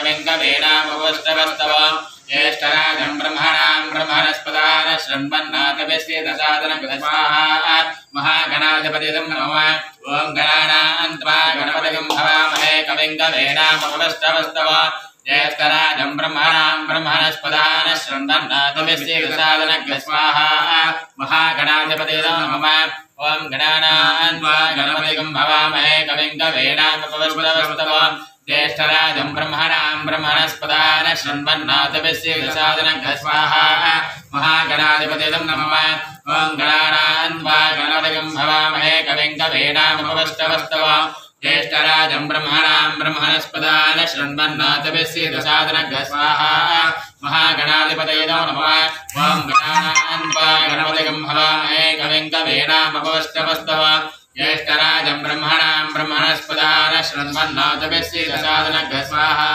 कविं कवीनामुपमश्रवस्तव ज्येष्ठराजं ब्रह्मणां ब्रह्मणस्पदान शृण्वन्नाथभिस्येदसादनं स्वाहा महागणाधिपतिं नमः ॐ गणानां त्वा गणपतिं हवामहे कविं कवीनामुपमश्रवस्तव ज्येष्ठराजं ब्रह्मणां ब्रह्मणस्पदान शृण्वन्नाथभिस्येदसादनं स्वाहा महागणाधिपतिं नमः ॐ गणानां त्वा गणपतिं हवामहे कविं कवीनामुपमश्रवस्तव ज्येष्ठराजं ब्रह्मणां ब्रह्मणस्पदान शृण्वन्नाथभिस्येदसादनं स्वाहा महागणाधिपतिं नमः ॐ गणानां त्वा गणपतिं हवामहे कविं कवीनामुपमश्रवस्तव ज्येष्ठराजं ब्रह्मणां ब्रह्मणस्पदान शृण्वन्नाथभिस्येदसादनं स्वाहा महागणाधिपतये नमः ॐ गणानां त्वा गणपतिं हवामहे कविं कवीनामुपमश्रवस्तव ज्येष्ठराजं ब्रह्मणां ब्रह्मणस्पदान शृण्वन्नाथभिस्येदसादनं स्वाहा